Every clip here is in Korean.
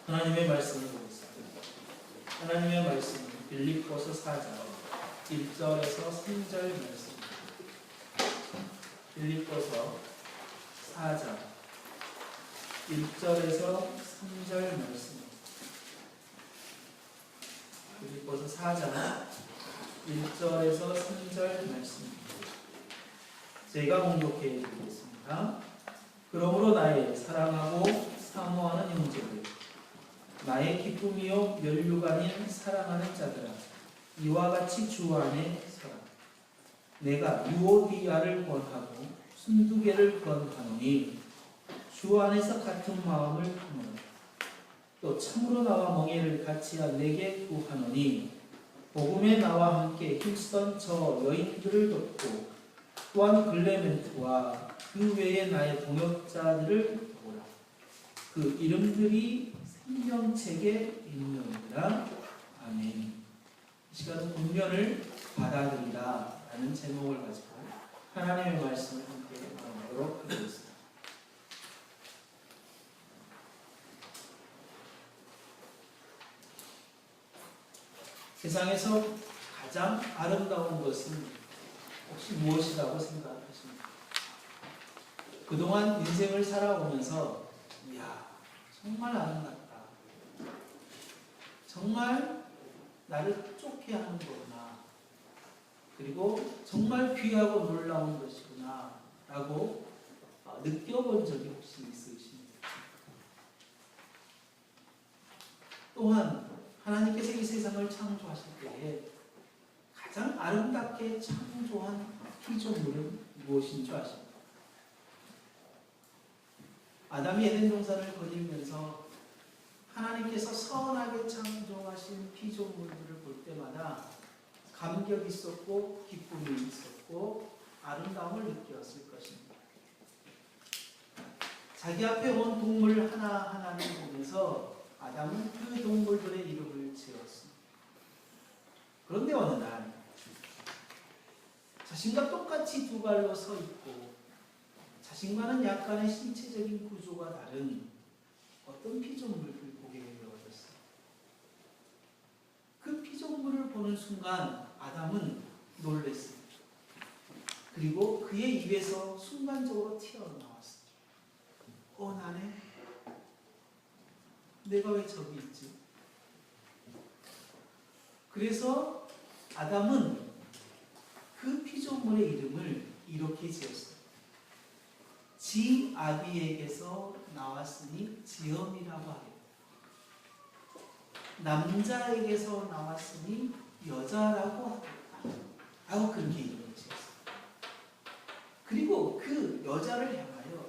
하나님의 말씀을 보겠습니다. 하나님의 말씀은 빌립보서 4장 1절에서 3절 말씀입니다. 빌립보서 4장 1절에서 3절 말씀입니다. 빌립보서 4장 1절에서 3절 말씀입니다. 제가 공독해 드리겠습니다. 그러므로 나의 사랑하고 사모하는 형제들, 나의 기쁨이요 면류가 아닌 사랑하는 자들아, 이와 같이 주 안에 서라. 내가 유오디아를 권하고 순두개를 권하노니 주 안에서 같은 마음을 품으라. 또 참으로 나와 멍에를 같이한 내게 구하노니 복음에 나와 함께 힘쓰던 저 여인들을 돕고 또한 글레멘트와 그 외에 나의 동역자들을 보라. 그 이름들이 생명책에 있느니라. 아멘. 이 시간은 국면을 받아들이라 라는 제목을 가지고 하나님의 말씀을 함께 나누도록 하겠습니다. 세상에서 가장 아름다운 것은 혹시 무엇이라고 생각하십니까? 그동안 인생을 살아오면서 이야, 정말 아름답다. 정말 나를 쫓게 하는 거구나. 그리고 정말 귀하고 놀라운 것이구나 라고 느껴본 적이 혹시 있으십니까? 또한 하나님께서 이 세상을 창조하실 때에 가장 아름답게 창조한 피조물은 무엇인 줄 아십니까? 아담이 에덴 동산을 거닐면서 하나님께서 선하게 창조하신 피조물들을 볼 때마다 감격이 있었고 기쁨이 있었고 아름다움을 느꼈을 것입니다. 자기 앞에 온 동물 하나하나를 보면서 아담은 그 동물들의 이름을 지었습니다. 그런데 어느 날 자신과 똑같이 두 발로 서 있고 자신과는 약간의 신체적인 구조가 다른 어떤 피조물을 보게 되어졌어요. 그 피조물을 보는 순간 아담은 놀랐습니다. 그리고 그의 입에서 순간적으로 튀어나왔습니다. 나네? 내가 왜 저기 있지? 그래서 아담은 그 피조물의 이름을 이렇게 지었어요. 지 아비에게서 나왔으니 지엄이라고 하겠다. 남자에게서 나왔으니 여자라고 하겠다. 라고 그렇게 이름을 지었어요. 그리고 그 여자를 향하여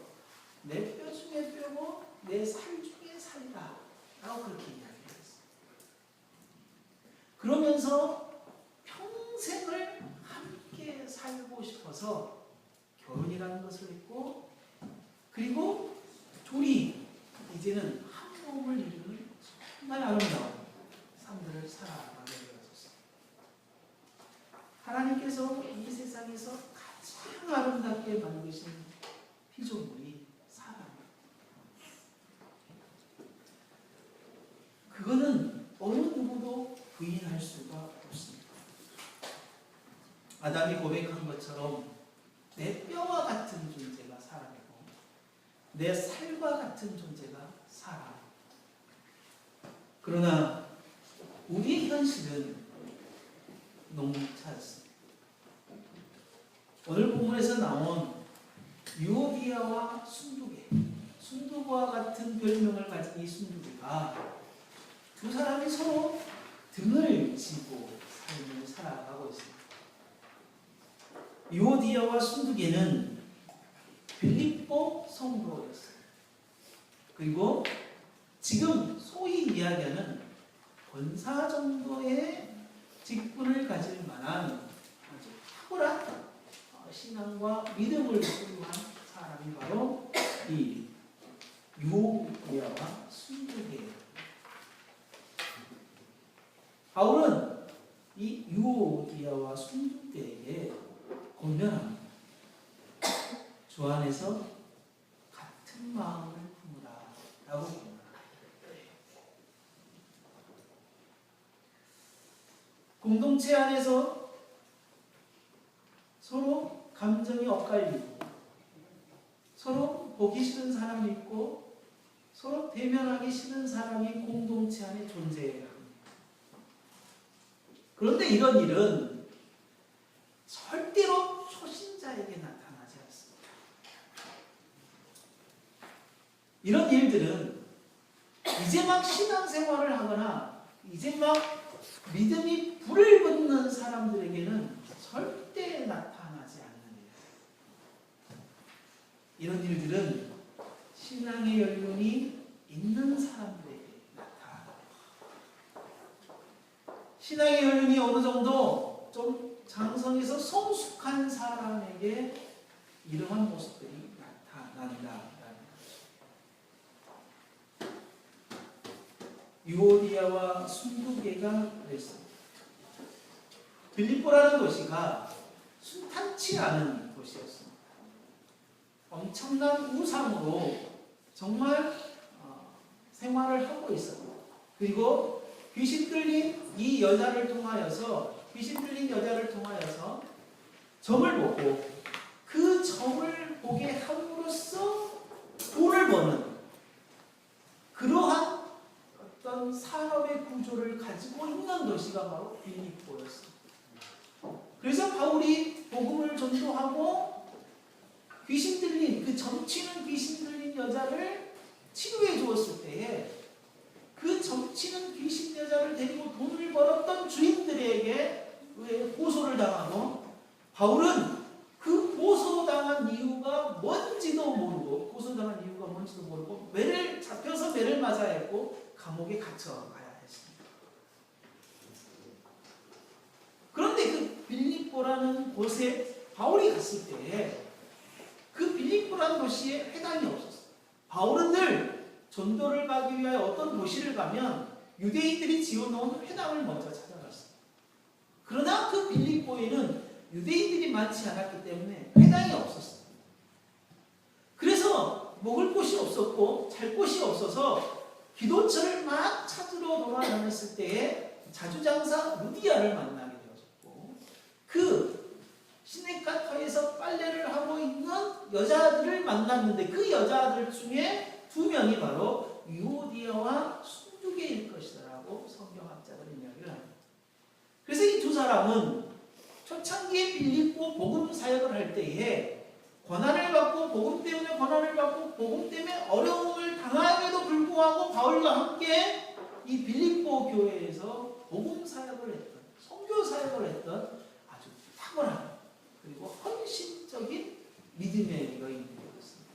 내 뼈 중에 뼈고 내 살 중에 살이다. 라고 그렇게 이야기했어요. 그러면서 평생을 함께 살고 싶어서 결혼이라는 것을 했고, 그리고 둘이 이제는 한 몸을 이루는 정말 아름다운 삶들을 살아가게 되었습니다. 하나님께서 이 세상에서 가장 아름답게 만드신 피조물이 사람입니다. 그거는 어느 누구도 부인할 수가 없습니다. 아담이 고백한 것처럼 내 뼈와 같은 존재가 사람이고 내 살과 같은 존재가 사람. 그러나 우리의 현실은 녹록찮습니다. 오늘 본문에서 나온 유오디아와 순두개, 순두부와 같은 별명을 가진 이 순두개가 두 사람이 서로 등을 지고 삶을 살아가고 있습니다. 유오디아와 순두개는 빌립보 성도였어요. 그리고 지금 소위 이야기하는 권사 정도의 직분을 가질 만한 아주 탁월한 신앙과 믿음을 소유한 사람이 바로 이 유오디아와 순두개예요. 바울은 이 유오디아와 순두개에게 권면합니다. 주 안에서 같은 마음을 품으라 라고 권면합니다. 공동체 안에서 서로 감정이 엇갈리고 서로 보기 싫은 사람이 있고 서로 대면하기 싫은 사람이 공동체 안에 존재해야 합니다. 그런데 이런 일은 절대로 초신자에게 나타나지 않습니다. 이런 일들은 이제 막 신앙생활을 하거나 이제 막 믿음이 불을 붙는 사람들에게는 절대 나타나지 않는 일. 이런 일들은 신앙의 연륜이 있는 사람들에게 나타납니다. 신앙의 연륜이 어느 정도 좀 장성해서 성숙한 사람에게 이러한 모습들이 나타난다. 유오디아와 순두개가 그랬습니다. 빌립보라는 도시가 순탄치 않은 도시였습니다. 엄청난 우상으로 정말 생활을 하고 있었고, 그리고 귀신 들린 여자를 통하여서 점을 보고 그 점을 보게 함으로써 돈을 버는 그러한 어떤 산업의 구조를 가지고 있는 도시가 바로 빌립보였습니다. 그래서 바울이 복음을 전도하고 귀신 들린 그 점치는 귀신 들린 여자를 치료해 주었을 때에 그 점치는 귀신 여자를 데리고 돈을 벌었던 주인들에게 고소를 당하고, 바울은 그 고소당한 이유가 뭔지도 모르고 잡혀서 매를 맞아야 했고 감옥에 갇혀가야 했습니다. 그런데 그 빌립보라는 곳에 바울이 갔을 때에 그 빌립보라는 도시에 회당이 없었어요. 바울은 늘 전도를 가기 위하여 어떤 도시를 가면 유대인들이 지어놓은 회당을 먼저 찾아갔어요. 그러나 그 빌립보에는 유대인들이 많지 않았기 때문에 회당이 없었어요. 그래서 먹을 곳이 없었고 잘 곳이 없어서 기도처를 막 찾으러 돌아다녔을 때에 자주장사 루디아를 만나게 되었고, 그 시내가터에서 빨래를 하고 있는 여자들을 만났는데 그 여자들 중에 2명이 바로 유오디아와 순두개일 것이라고 성경학자들은 이야기를 합니다. 그래서 이 두 사람은 초창기에 빌립보 복음 사역을 할 때에 고난을 받고 복음 때문에 어려움을 당함에도 불구하고 바울과 함께 이 빌립보 교회에서 복음 사역을 했던, 선교 사역을 했던 아주 탁월한 그리고 헌신적인 믿음의 여인들이었습니다.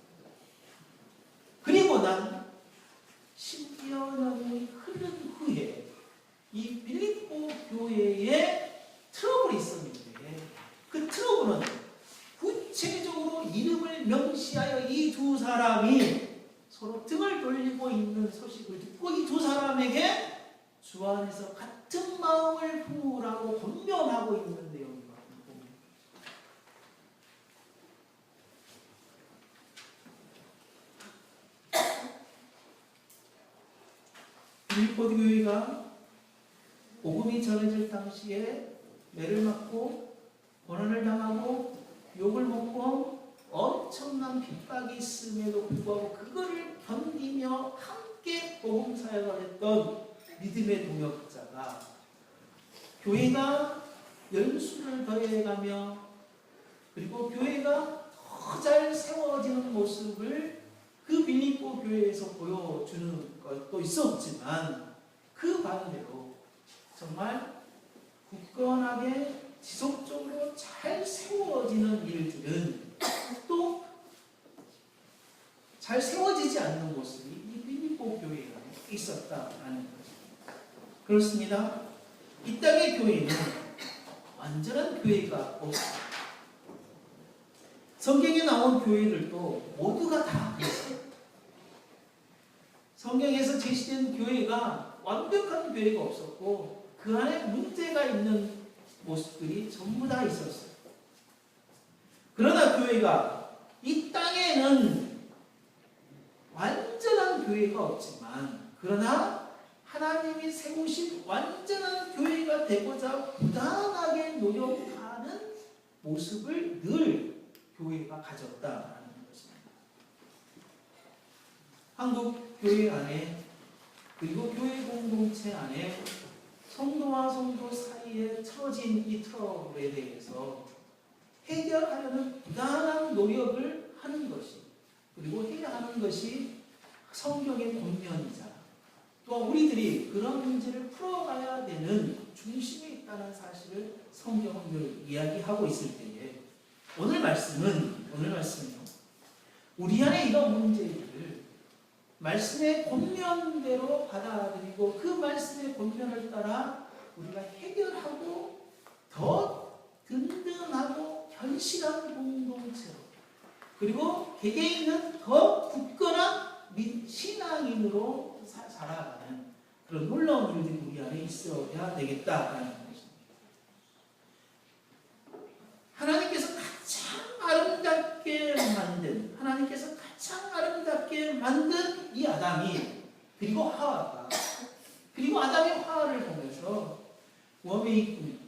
그리고 난 10여 년이 흐른 후에 이 빌립보 교회에 트러블이 있었는데, 그 트러블은 구체적으로 이름을 명시하여 이 두 사람이 서로 등을 돌리고 있는 소식을 듣고 이 두 사람에게 주 안에서 같은 마음을 품으라고 권면하고 있는 내용입니다. 빌립보 교회가 복음이 전해질 당시에 매를 맞고 고난을 당하고 욕을 먹고 엄청난 핍박이 있음에도 불구하고 그거를 견디며 함께 복음 사역을 했던 믿음의 동역자가 교회가 연수를 더해가며 그리고 교회가 더 잘 세워지는 모습을 그 빌립보 교회에서 보여주는 것도 있었지만, 그 반대로 정말 굳건하게 지속적으로 잘 세워지는 일들은 또 잘 세워지지 않는 모습이 이 빌립보 교회에 있었다라는 것입니다. 그렇습니다. 이 땅의 교회는 완전한 교회가 없습니다. 성경에 나온 교회들도 모두가 다 그렇습니다. 성경에서 제시된 교회가 완벽한 교회가 없었고 그 안에 문제가 있는 모습들이 전부 다 있었어요. 그러나 교회가 이 땅에는 완전한 교회가 없지만, 그러나 하나님이 세우신 완전한 교회가 되고자 부단하게 노력하는 모습을 늘 교회가 가졌다라는 것입니다. 한국 교회 안에 그리고 교회 공동체 안에 성도와 성도 사이에 처진 이 트러블에 대해서 해결하려는 부단한 노력을 하는 것이 그리고 해야 하는 것이 성경의 본면이자 또한 우리들이 그런 문제를 풀어가야 되는 중심에 있다는 사실을 성경은 늘 이야기하고 있을 때에 오늘 말씀은요 우리 안에 이런 문제들을 말씀의 본면대로 받아들이고 그 말씀의 본면을 따라 우리가 해결하고 더 든든하고 현실한 공동체로 그리고 개개인은 더 굳건한 신앙인으로 살아가는 그런 놀라운 일들이 우리 안에 있어야 되겠다라는 것입니다. 하나님께서 가장 아름답게 만든 이 아담이 그리고 하와가 그리고 아담의 화를 보면서 웜의 이쁘네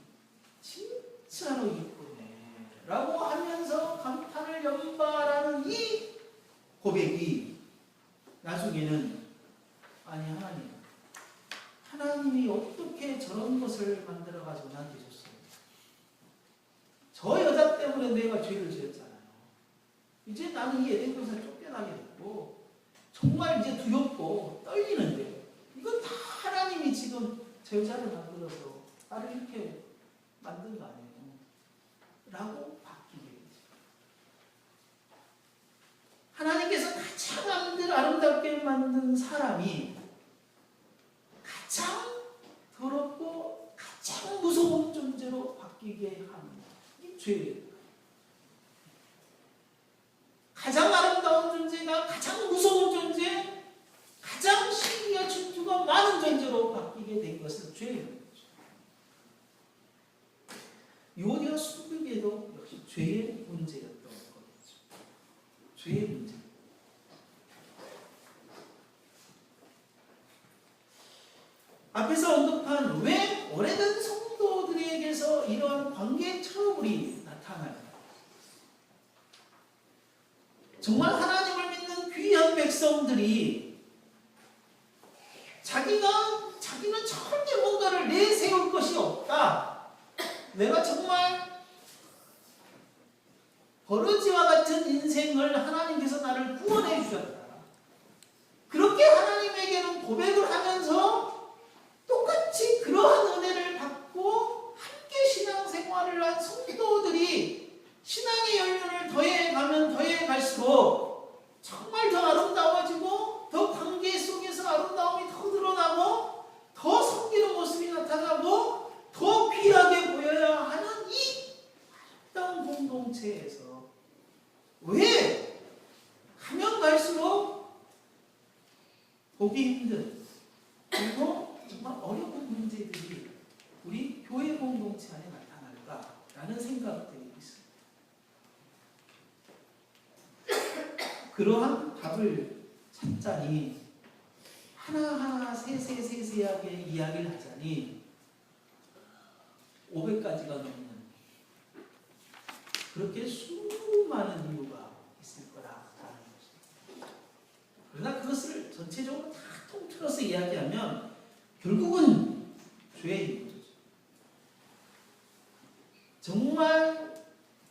진짜로 이쁘네 라고 하면서 감탄을 연발하는 이 고백이 나중에는 아니 하나님이 어떻게 저런 것을 만들어가지고 나한테 줬어요. 저 여자 때문에 내가 죄를 지었잖아요. 이제 나는 이 에덴동산에 쫓겨나게 됐고 정말 이제 두렵고 떨리는데 이건 다 하나님이 지금 저 여자를 만들어서 나를 이렇게 만든 거 아니에요. 라고 바뀌게 되죠. 하나님께서 가장 아름답게 만든 사람이 가장 더럽고 가장 무서운 존재로 바뀌게 합니다. 이 죄예요. 가장 아름다운 존재가 가장 무서운 존재, 가장 시기와 질투가 많은 존재로 바뀌게 된 것은 죄예요. 요디와 수르기에도 역시 죄의 문제였던 거겠죠. 죄의 문제. 앞에서 언급한 왜 오래된 성도들에게서 이러한 관계 트러블이 나타나요? 정말 하나님을 믿는 귀한 백성들이 자기는 절대 뭔가를 내세울 것이 없다. 내가 정말 버러지와 같은 인생을 하나님께서 나를 구원해 주셨다. 그렇게 하나님에게는 고백을 하면서 똑같이 그러한 은혜를 받고 함께 신앙생활을 한 성도들이 신앙의 연륜을 더해가면 더해갈수록 정말 더 아름다워지고 더 관계 속에서 아름다움이 더 드러나고 더 섬기는 모습이 나타나고 더 귀하게 보여야 하는 이 아름다운 공동체에서 왜 가면 갈수록 보기 힘든 그리고 정말 어려운 문제들이 우리 교회 공동체 안에 나타날까라는 생각들이 있습니다. 그러한 답을 찾자니 하나하나 세세하게 이야기를 하자니 500가지가 넘는 그렇게 수많은 이유가 있을 거라는 것입니다. 그러나 그것을 전체적으로 다 통틀어서 이야기하면 결국은 죄인 거죠. 정말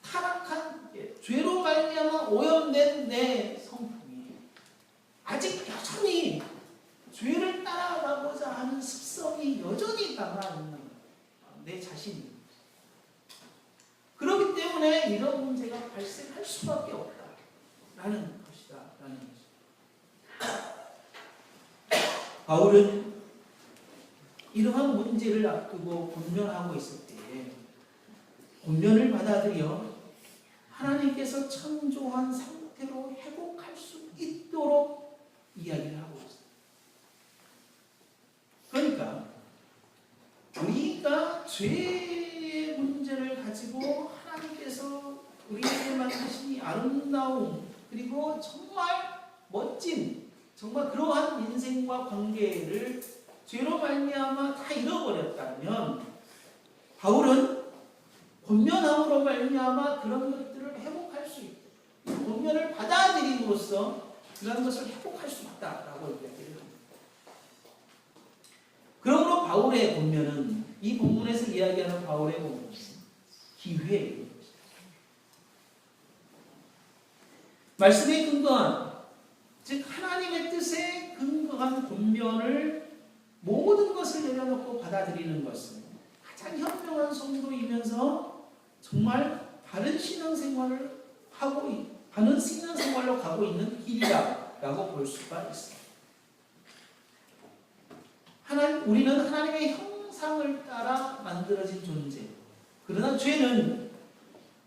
타락한 죄로 말미암아 오염된 내 성품이 아직 여전히 죄를 따라가고자 하는 습성이 여전히 남아있는 내 자신입니다. 그렇기 때문에 이런 문제가 발생할 수밖에 없다라는 것이다라는 것입니다. 바울은 이러한 문제를 앞두고 권면하고 있을 때에 권면을 받아들여 하나님께서 창조한 상태로 회복할 수 있도록 이야기를 하고 있습니다. 그러니까 우리가 죄의 문제를 가지고 하나님께서 우리에게 만드신 이 아름다움 그리고 정말 멋진 정말 그러한 인생과 관계를 죄로 말미암아 다 잃어버렸다면 바울은 권면함으로 말미암아 그런 것들을 회복할 수 있다. 권면을 받아들임으로써 그런 것을 회복할 수 있다라고 이야기를 합니다. 그러므로 바울의 권면은 이 본문에서 이야기하는 바울의 권면은 기회예요. 말씀에 근거한, 즉 하나님의 뜻에 근거한 권면을 모든 것을 내려놓고 받아들이는 것은 가장 현명한 성도이면서 정말 바른 신앙생활을 하고 바른 신앙생활로 가고 있는 길이라고 볼 수가 있습니다. 우리는 하나님의 형상을 따라 만들어진 존재. 그러나 죄는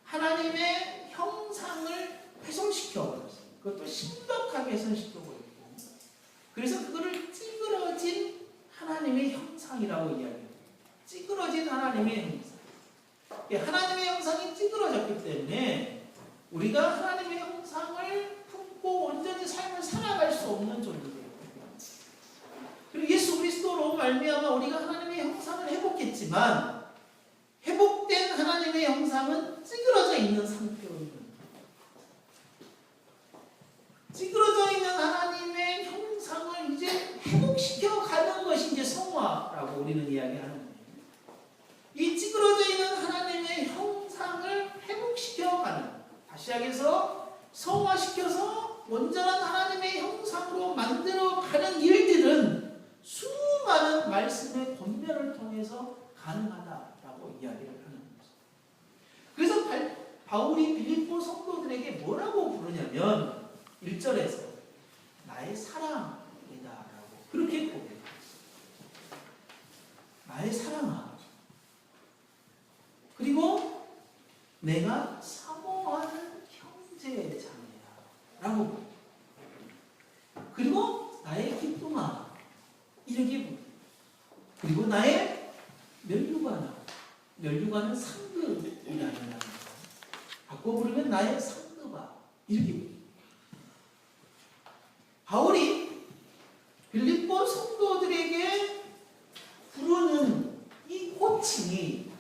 하나님의 형상을 훼손시켜버렸어요. 그것도 심각하게 훼손시켜버렸고, 그래서 그거를 찌그러진 하나님의 형상이라고 이야기해요. 찌그러진 하나님의 형상. 하나님의 형상이 찌그러졌기 때문에 우리가 하나님의 형상을 품고 온전히 삶을 살아갈 수 없는 존재예요. 그리고 예수 그리스도로 말미암아 우리가 하나님의 형상을 회복했지만 회복된 하나님의 형상은 찌그러져 있는 상태로 있는 거예요. 찌그러져 있는 하나님의 형상을 이제 회복시켜 가는 것이 이제 성화라고 우리는 이야기하는 거예요. 이 찌그러져 있는 하나님의 형상을 회복시켜 가는, 다시 하겠어 성화시켜서 온전한 하나님의 형상으로 만들어 가는 일들은 수많은 말씀의 권면을 통해서 가능하다라고 이야기를 하는 거죠. 그래서 바울이 빌립보 성도들에게 뭐라고 부르냐면 1절에서 나의 사랑이다라고 그렇게 고백합니다. 나의 사랑아. 그리고 내가 사모하는 형제 자매야 라고, 그리고 나의 기쁨아 이렇게 부릅니다. 그리고 나의 멸류관은 상급이라는 말. 바꿔 부르면 나의 상급아 이렇게 부릅니다. 바울이 빌립보 성도들에게 부르는 이 호칭이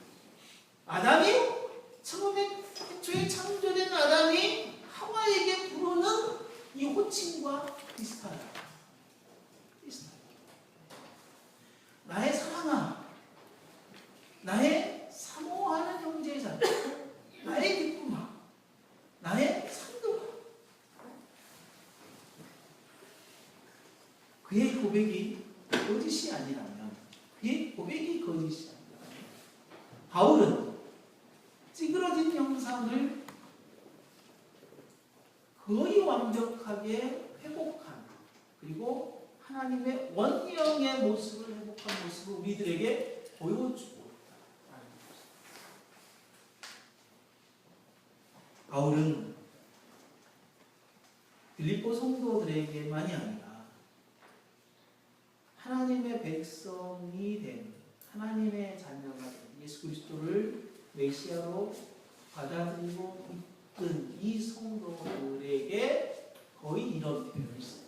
아담이 처음에 최초에 창조된 아담이 하와에게 부르는 이 호칭과 비슷하다. 나의 사랑아, 나의 사모하는 형제자, 나의 기쁨아, 나의 상급아. 그의 고백이 거짓이 아니라면, 바울은 찌그러진 형상을 거의 완벽하게 회복한, 그리고 하나님의 원형의 모습을 회복한 모습을 우리들에게 보여주고 있다는 것입니다. 바울은 빌립보 성도들에게만이 아니라 하나님의 백성이 된, 하나님의 자녀가 된 예수 그리스도를 메시아로 받아들이고 있던 이 성도들에게 거의 이런 표현을 씁니다.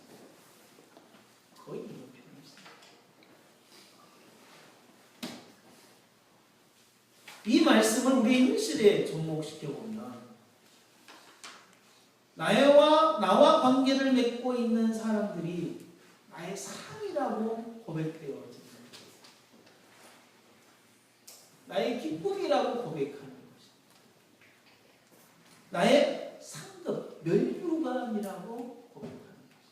이 말씀을 우리 현실에 접목시켜보면 나와 관계를 맺고 있는 사람들이 나의 사랑이라고 고백되어집니다. 나의 기쁨이라고 고백하는 것입니다. 나의 상급, 멸류관이라고 고백하는 것입니다.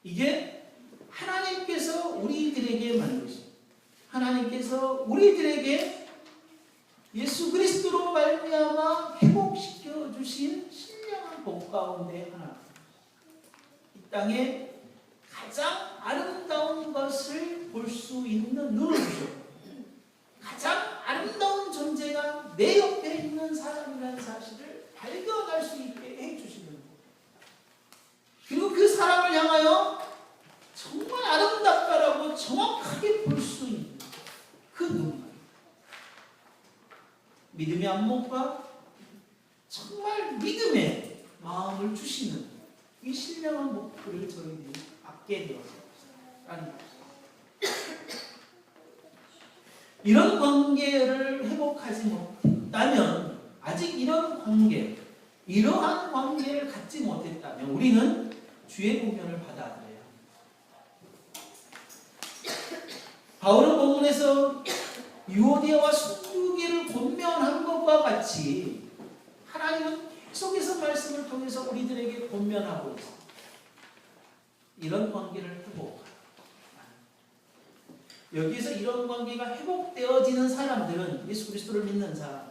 이게 하나님께서 우리들에게 만드신, 하나님께서 우리들에게 예수 그리스도로 말미암아 회복시켜 주신 신령한 복 가운데 하나, 이 땅에 가장 아름다운 것을 볼 수 있는 눈을 주셨고, 가장 아름다운 존재가 내 옆에 있는 사람이라는 사실을 발견할 수 있게 해주시는 것. 그리고 그 사람을 향하여 정말 아름답다라고 정확하게 볼 수 있는 그 눈. 믿음의 안목과 정말 믿음의 마음을 주시는 이 신령한 목표를 저희들이 받게 되었습니다. 이런 관계를 회복하지 못했다면, 아직 이러한 관계를 갖지 못했다면 우리는 주의 공연을 받아들여야 합니다. 바울은 본문에서 유오디아와 순두개를 권면한 것과 같이 하나님은 계속해서 말씀을 통해서 우리들에게 권면하고 있습니다. 이런 관계를 회복하라. 여기에서 이런 관계가 회복되어지는 사람들은 예수 그리스도를 믿는 사람,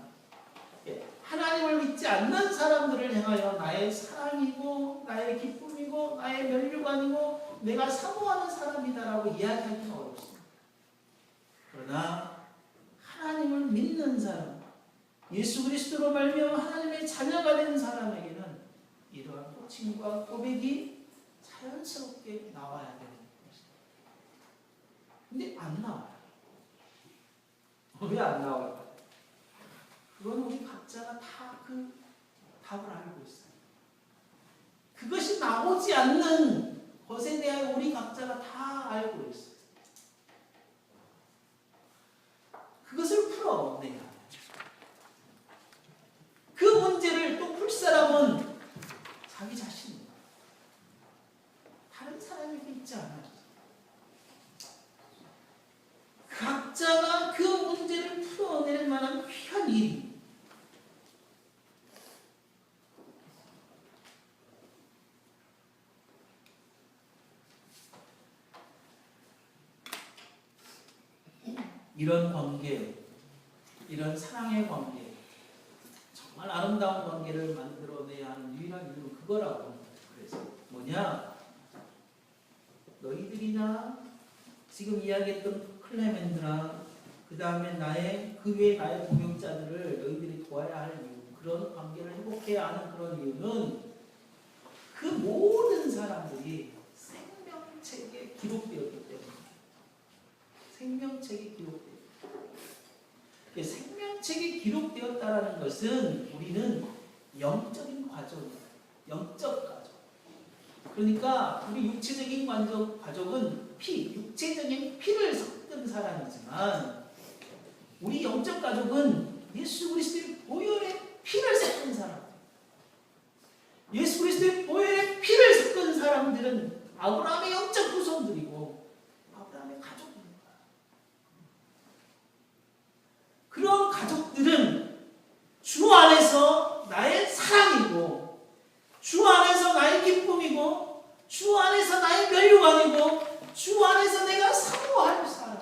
하나님을 믿지 않는 사람들을 향하여 나의 사랑이고 나의 기쁨이고 나의 면류관이고 내가 사모하는 사람이다라고 이야기하기는 어렵습니다. 그러나 하나님을 믿는 사람, 예수 그리스도로 말미암아 하나님의 자녀가 된 사람에게는 이러한 호칭과 고백이 자연스럽게 나와야 되는 것입니다. 근데 안 나와요. 왜 안 나와요? 그건 우리 각자가 다 그 답을 알고 있어요. 그것이 나오지 않는 것에 대하여 우리 각자가 다 알고 있어요. 그것을 풀어내야 해요. 그 문제를 또 풀 사람은 자기 자신입니다. 다른 사람에게 있지 않아요. 각자가 그 문제를 풀어낼 만한 귀한 일이 이런 관계, 이런 사랑의 관계, 정말 아름다운 관계를 만들어내야 하는 유일한 이유는 그거라고. 그래서 뭐냐? 너희들이나 지금 이야기했던 클레멘드나 그 다음에 그 외에 나의 동역자들을 너희들이 도와야 할 이유, 그런 관계를 회복해야 하는 그런 이유는 그 모든 사람들이 생명책에 기록되었기 때문에. 생명책에 기록되었다. 생명책에 기록되었다라는 것은 우리는 영적인 과정이에요. 영적 과정. 그러니까 우리 육체적인 과정은 육체적인 피를 섞은 사람이지만 우리 영적 가족은 예수 그리스도의 보혈의 피를 섞은 사람. 예수 그리스도의 보혈의 피를 섞은 사람들은 아브라함의 영적 후손들이고 아브라함의 가족입니다. 그런 가족들은 주 안에서 나의 사랑이고 주 안에서 나의 기쁨이고 주 안에서 나의 면류관이고 주 안에서 내가 사모할 사람.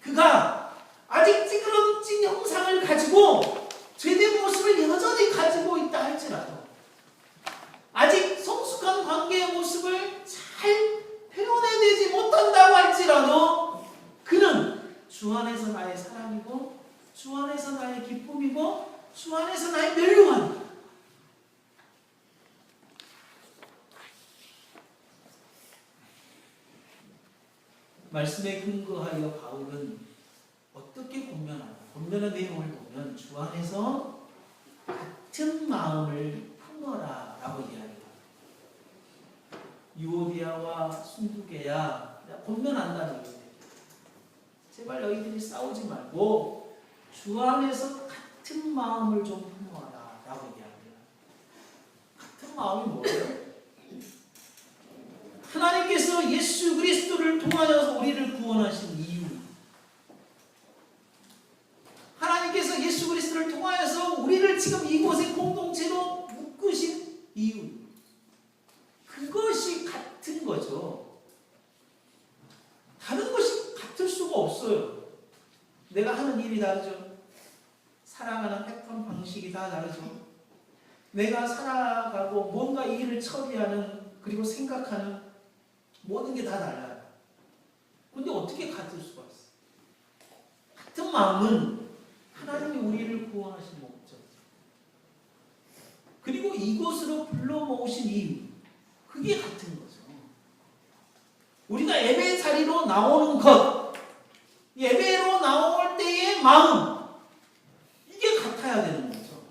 그가 아직 찌그러진 형상을 가지고 죄된 모습을 여전히 가지고 있다 할지라도 아직 성숙한 관계의 모습을 잘 표현해내지 못한다고 할지라도 그는 주 안에서 나의 사랑이고 주 안에서 나의 기쁨이고 주 안에서 나의 면류관이다. 말씀에 근거하여 바울은 어떻게 권면의 내용을 보면 주 안에서 같은 마음을 품어라 라고 이야기합니다. 유오디아와 순두개야 권면한다는 거예요. 제발 너희들이 싸우지 말고 주 안에서 같은 마음을 좀 품어라 라고 이야기합니다. 같은 마음이 뭐예요? 하나님께서 예수 그리스도를 통하여서 우리를 구원하신 이유, 하나님께서 예수 그리스도를 통하여서 우리를 지금 이곳의 공동체로 묶으신 이유, 그것이 같은 거죠. 다른 것이 같을 수가 없어요. 내가 하는 일이 다르죠. 살아가는 패턴 방식이 다 다르죠. 내가 살아가고 뭔가 일을 처리하는 그리고 생각하는 모든 게 다 달라요. 근데 어떻게 같을 수가 있어요? 같은 마음은 하나님이 우리를 구원하신 목적, 그리고 이곳으로 불러 모으신 이유, 그게 같은 거죠. 우리가 예배 자리로 나오는 것, 예배로 나올 때의 마음, 이게 같아야 되는 거죠.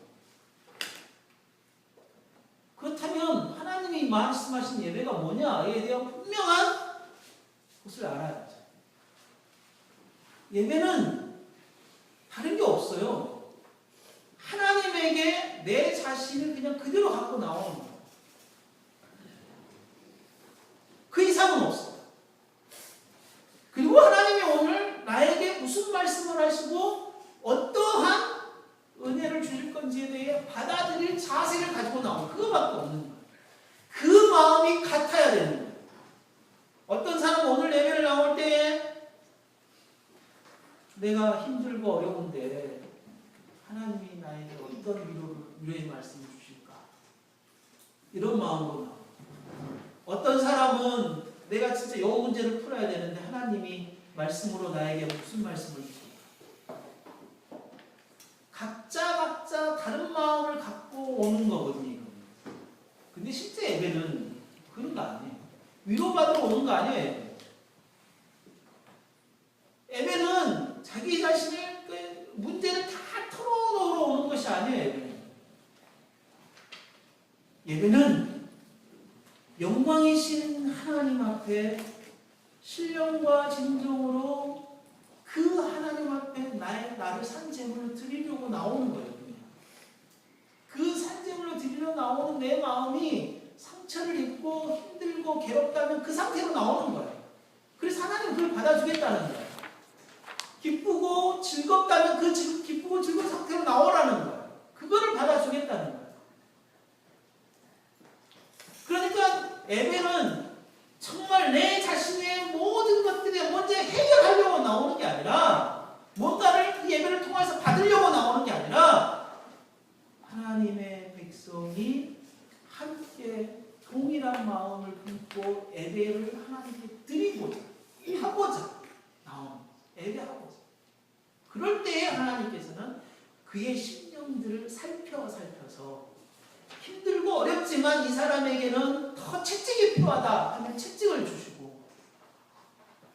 그렇다면 하나님이 하나님이 말씀하신 예배가 뭐냐에 대한 분명한 것을 알아야죠. 예배는 다른 게 없어요. 하나님에게 내 자신을 그냥 그대로 갖고 나오는 거예요. 그 이상은 없어요. 그리고 하나님이 오늘 나에게 무슨 말씀을 하시고 어떠한 은혜를 주실 건지에 대해 받아들일 자세를 가지고 나오는 그거밖에 없는 거예요. 그 마음이 같아야 되는 거예요. 어떤 사람은 오늘 예배를 나올 때에 내가 힘들고 어려운데 하나님이 나에게 어떤 위로의 말씀을 주실까? 이런 마음으로 나와요. 어떤 사람은 내가 진짜 이 문제를 풀어야 되는데 하나님이 말씀으로 나에게 무슨 말씀을 주실까? 각자 다른 마음을 갖고 오는 거거든요. 근데 실제 예배는 그런 거 아니에요. 위로받으러 오는 거 아니에요. 예배는 자기 자신의 그 문제를 다 털어놓으러 오는 것이 아니에요. 예배는 영광이신 하나님 앞에 신령과 진정으로 그 하나님 앞에 나를 산제물로 드리려고 나오는 거예요. 그 산제물로 드리려 나오는 내 마음이 상처를 입고 힘들고 괴롭다면 그 상태로 나오는 거예요. 그래서 하나님은 그걸 받아주겠다는 거예요. 기쁘고 즐겁다면 그 기쁘고 즐거운 상태로 나오라는 거예요. 그거를 받아주겠다는 거예요. 그러니까 예배는 정말 내 자신의 모든 것들에 먼저 해결하려고 나오는 게 아니라 뭔가를 그 예배를 통해서 받으려고 나오는 게 아니라 하나님의 백성이 함께 동일한 마음을 품고 예배를 하나님께 드리고자 하고자 나오는 예배하고자. 그럴 때에 하나님께서는 그의 심령들을 살펴서 힘들고 어렵지만 이 사람에게는 더 채찍이 필요하다 하면 채찍을 주시고,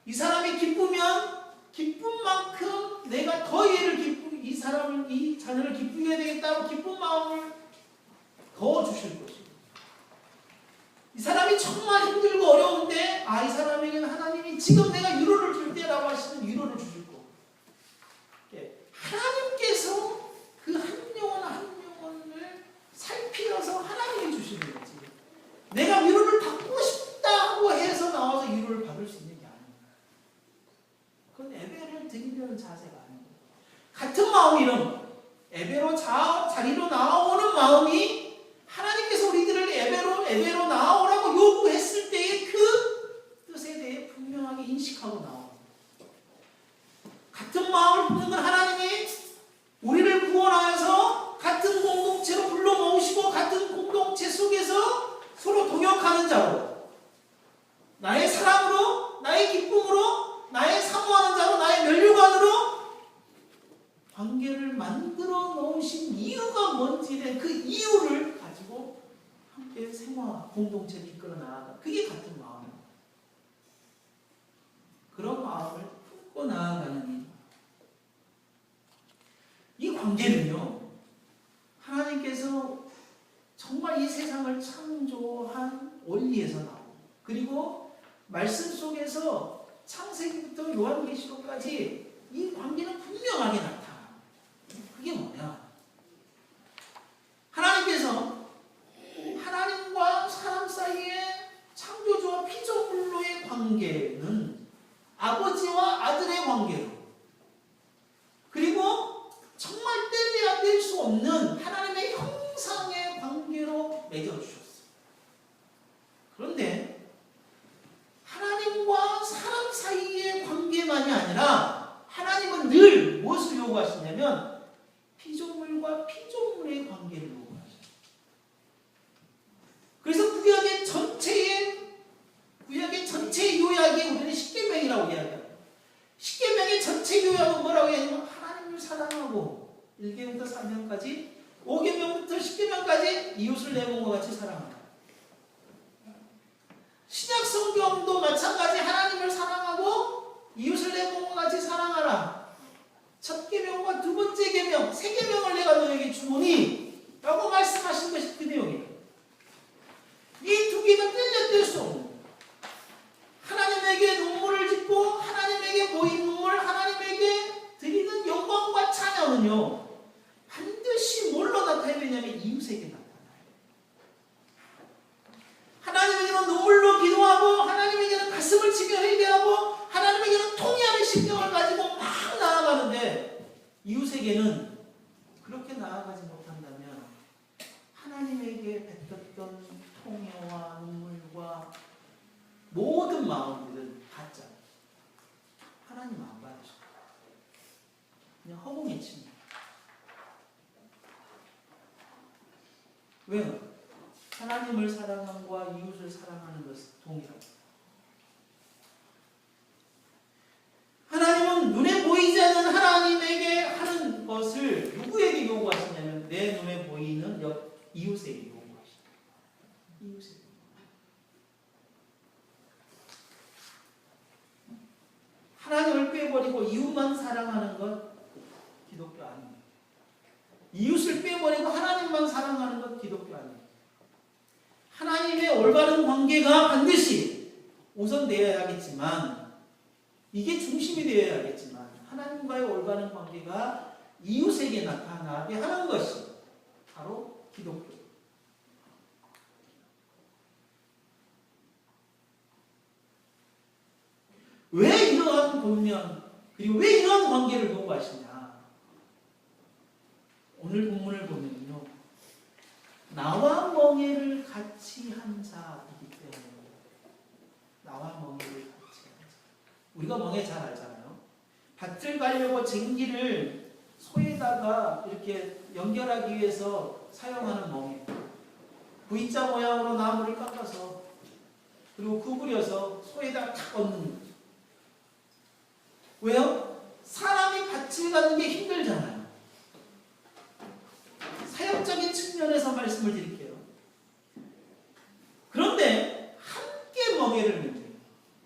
이 사람이 기쁘면 기쁜 만큼 내가 더 이 사람을, 이 자녀를 기쁘게 해야 되겠다고 기쁜 마음을 더 주실 것이고, 이 사람이 정말 힘들고 어려운데 이 사람에게는 하나님이 지금 내가 위로를 줄 때라고 하시는 위로를 주실 거고, 하나님께서 그 한 영혼을 살피어서 하나님이 주시는 거지. 내가 위로를 받고 싶다고 해서 나와서 위로를 받을 수 있는 게 아닙니다. 그건 예배를 드리려는 자세가 아닙니다. 같은 마음이 이런 거예요. 예배로 자리로 나오는 마음이 하나님께서 우리들을 예배로 나오라고 요구했을 때의 그 뜻에 대해 분명하게 인식하고 나옵니다. 같은 마음을 품는 건 하나님이 우리를 구원하여서 같은 공동체로 불러 모으시고 같은 공동체 속에서 서로 동역하는 자로, 나의 사랑으로, 나의 기쁨으로, 나의 사모하는 자로, 나의 면류관으로 관계를 만들어 놓으신 이유가 뭔지에 그 이유를 가지고 함께 생활, 공동체를 이끌어 나아가. 그게 같은 마음입니다. 그런 마음을 품고 나아가는 이 관계는요, 하나님께서 정말 이 세상을 창조한 원리에서 나오고, 그리고 말씀 속에서 창세기부터 요한계시록까지 이 관계는 분명하게 나타나요. 그게 뭐냐? 하나님께서 하나님과 사람 사이의 창조주와 피조물로의 관계는 아버지와 아들의 관계로, 그리고 정말 뗄래야 뗄 수 없는 하나님의 형상의 관계로 맺어주셨어요. 그런데 하나님과 사람 사이의 관계만이 아니라 하나님은 늘 무엇을 요구하시냐면 피조물과 피조물의 관계를 요구하셔요. 그래서 구약의 전체의 요약이 우리는 십계명이라고 이야기합니다. 십계명의 전체 요약은 뭐라고 얘기하냐면 하나님을 사랑하고 1계명부터 3계명까지, 5계명부터 10계명까지 이웃을 내 몸과 같이 사랑한다. 신약 성경도 마찬가지 하나님을 사랑하고 이웃을 내 몸과 같이 사랑하라. 첫 계명과 두 번째 계명, 세 계명을 내가 너에게 주노니 라고 말씀하신 것이 그 내용이에요. 이 두 왜요? 하나님을 사랑함과 이웃을 사랑하는 것은 동일합니다. 하나님은 눈에 보이지 않는 하나님에게 하는 것을 누구에게 요구하시냐면 내 눈에 보이는 이웃에게 요구하십니다. 이웃에게. 하나님을 빼버리고 이웃만 사랑하는 것 기독교 아닙니다. 이웃을 빼버리고 하나님만 사랑하는 것 기독교 아닙니다. 하나님의 올바른 관계가 반드시 우선되어야겠지만 이게 중심이 되어야겠지만 하나님과의 올바른 관계가 이웃에게 나타나게 하는 것이 바로 기독교. 왜 이러한 본면 그리고 왜 이러한 관계를 요구하시냐? 오늘 본문을 보면요, 나와 멍에를 같이 한 자이기 때문에 나와 멍에를 같이 한 자. 우리가 멍에 잘 알잖아요. 밭을 가려고 쟁기를 소에다가 이렇게 연결하기 위해서 사용하는 멍에. V자 모양으로 나무를 깎아서 그리고 구부려서 소에다가 탁 얹는 거죠. 왜요? 사람이 밭을 가는 게 힘들잖아요. 사역적인 측면에서 말씀을 드릴게요. 그런데 함께 멍에를 맨대요.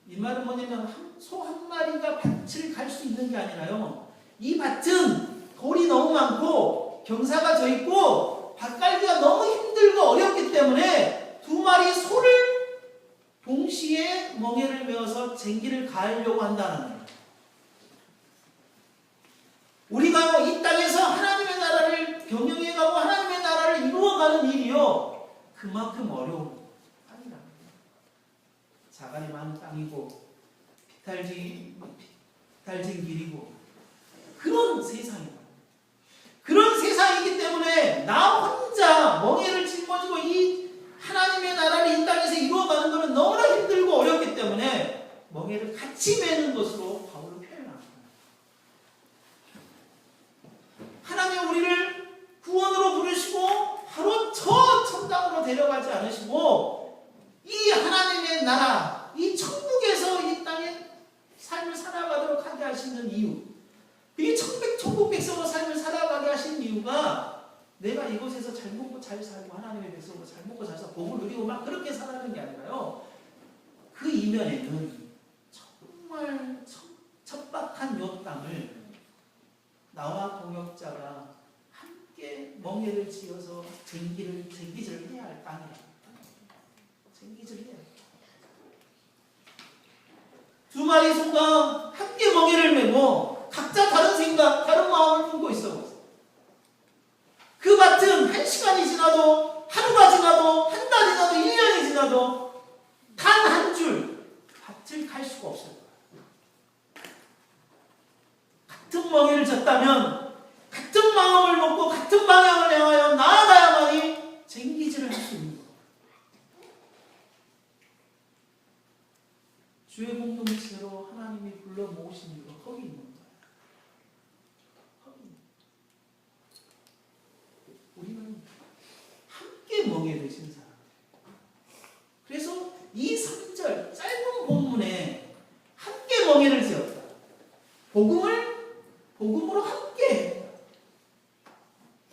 이 말은 뭐냐면 소 한 마리가 밭을 갈 수 있는 게 아니라요, 이 밭은 돌이 너무 많고 경사가 져 있고 밭 갈기가 너무 힘들고 어렵기 때문에 두 마리 소를 동시에 멍에를 메어서 쟁기를 가하려고 한다는 거예요. 우리가 이 땅에서 하나님의 나라를 경영해가고 하나님의 나라를 이루어가는 일이요, 그만큼 어려운 땅이랍니다. 자갈이 많은 땅이고 비탈진 길이고 그런 세상이다. 그런 세상이기 때문에 나 혼자 멍에를 짊어지고 이 하나님의 나라를 이 땅에서 이루어가는 것은 너무나 힘들고 어렵기 때문에 멍에를 같이 매는 것으로 바울을 표현합니다. 하나님 우리를 구원으로 부르시고 바로 저 천당으로 데려가지 않으시고 이 하나님의 나라, 이 천국에서 이 땅에 삶을 살아가도록 하게 하시는 이유, 이 천국 백성으로 삶을 살아가게 하신 이유가 내가 이곳에서 잘 먹고 잘 살고 하나님의 백성으로 잘 먹고 잘 살고 복을 누리고 막 그렇게 살아가는 게 아니라요, 그 이면에는 정말 척박한 요 땅을 나와 동역자가 함께 멍에를 지어서 쟁기질을 해야 할 땅이야. 쟁기질을 해야 할 땅. 두 마리 소가 함께 멍에를 메고 각자 다른 생각, 다른 마음을 품고 있어. 그 밭은 1시간이 지나도, 하루가 지나도, 한 달이 지나도, 1년이 지나도 단 한 줄 밭을 갈 수가 없어요. 같은 멍에를 졌다면 같은 마음을 먹고 같은 방향을 향하여 나아가야만이 쟁기질을 할 수 있는 거예요. 주의 공동체로 하나님이 불러 모으신 이유가 거기 있는 거예요. 우리는 함께 멍에를 진 사람. 그래서 이 3절 짧은 본문에 함께 멍에를 지었다. 복음으로 함께 했다.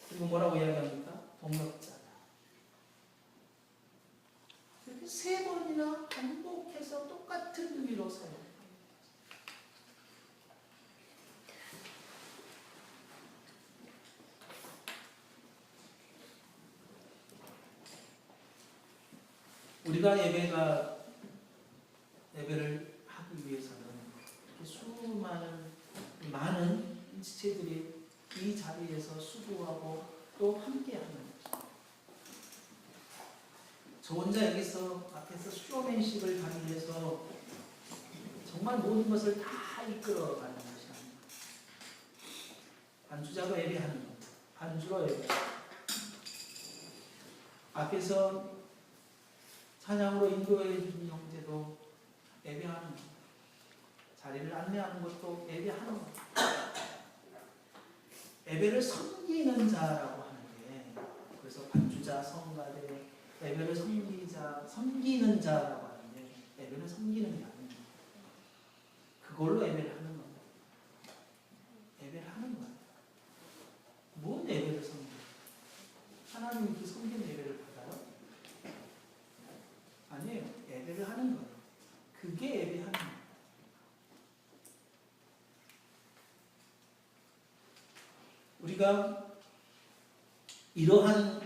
그리고 뭐라고 이야기합니까? 동역자다. 이렇게 3번이나 반복해서 똑같은 의미로 사용합니다. 우리가 예배를 하기 위해서는 많은 지체들이 이 자리에서 수고하고 또 함께하는 거죠. 저 혼자 여기서 앞에서 쇼맨십을 하기 위해서 정말 모든 것을 다 이끌어가는 것이 아닙니다. 반주자가 예배하는 겁니다. 반주로 예배. 앞에서 찬양으로 인도해 주신 형제도 예배하는 겁니다. 자리를 안내하는 것도 예배하는 겁니다. 예배를 섬기는 자라고 하는데, 그래서 반주자 주자, 성가대, 예배를 섬기는 자라고 하는데 예배는 섬기는 게 아닙니다. 그걸로 예배를 하는 겁니다. 예배를 하는 거예요. 뭔 예배를 섬겨요? 하나님이 그 섬기는 예배를 받아요? 아니에요. 예배를 하는 거예요. 그게 예배하는 거예요. 우리가 이러한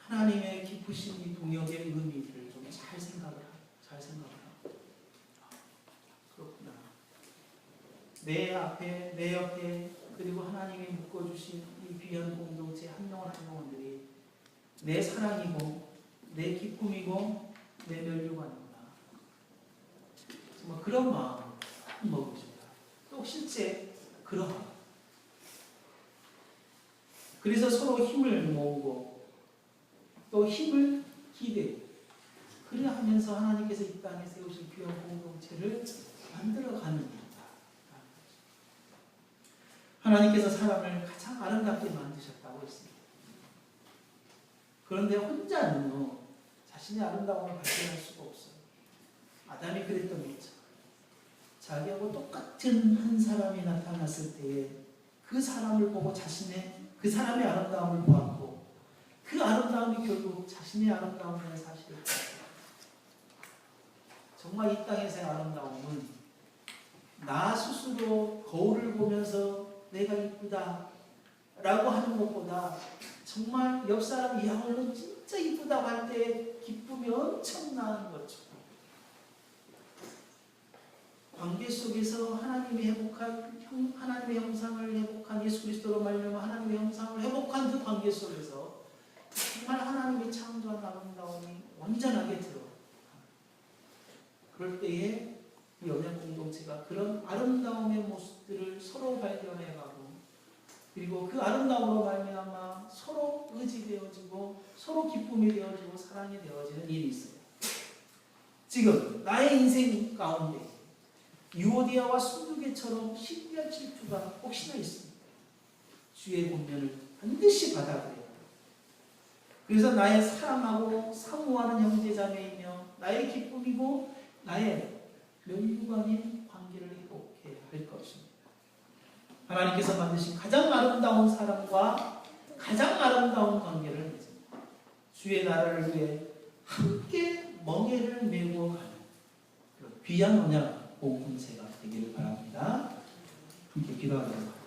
하나님의 기쁘신 이 동역의 의미를 좀 잘 생각을 하고 그렇구나. 내 앞에, 내 옆에, 그리고 하나님이 묶어주신 이 귀한 공동체 한 영혼 한 영혼들이 내 사랑이고 내 기쁨이고 내 면류관이구나. 정말 그런 마음을 먹으십니다. 또 실제 그러한. 그래서 서로 힘을 모으고 또 힘을 기대고 그래야 하면서 하나님께서 이 땅에 세우신 귀한 공동체를 만들어가는 겁니다. 하나님께서 사람을 가장 아름답게 만드셨다고 했습니다. 그런데 혼자는요, 자신의 아름다움을 발견할 수가 없어요. 아담이 그랬던 거죠. 자기하고 똑같은 한 사람이 나타났을 때에 그 사람을 보고 그 사람의 아름다움을 보았고 그 아름다움이 결국 자신의 아름다움이라는 사실을 보았어요. 정말 이 땅에서의 아름다움은 나 스스로 거울을 보면서 내가 이쁘다 라고 하는 것보다 정말 옆 사람 야 오늘 진짜 이쁘다고 할 때 기쁨이 엄청난 거죠. 관계 속에서 하나님의 하나님의 형상을 회복한 예수 그리스도로 말미암아 하나님의 형상을 회복한 그 관계 속에서 정말 하나님의 창조한 아름다움이 완전하게 들어요. 그럴 때에 이 연약 공동체가 그런 아름다움의 모습들을 서로 발견해가고 그리고 그 아름다움으로 말미암아 서로 의지되어지고 서로 기쁨이 되어지고 사랑이 되어지는 일이 있어요. 지금 나의 인생 가운데 유오디아와 순두개처럼 신비한 질투가 혹시나 있습니다. 주의 권면을 반드시 받아들여야 돼요. 그래서 나의 사랑하고 사모하는 형제자매이며 나의 기쁨이고 나의 면류관인 관계를 회복해야 할 것입니다. 하나님께서 만드신 가장 아름다운 사람과 가장 아름다운 관계를 맺습니다. 주의 나라를 위해 함께 멍에를 메고 가는 그런 귀한 언약 공동체가 되기를 바랍니다. 함께 기도하도록 하겠습니다.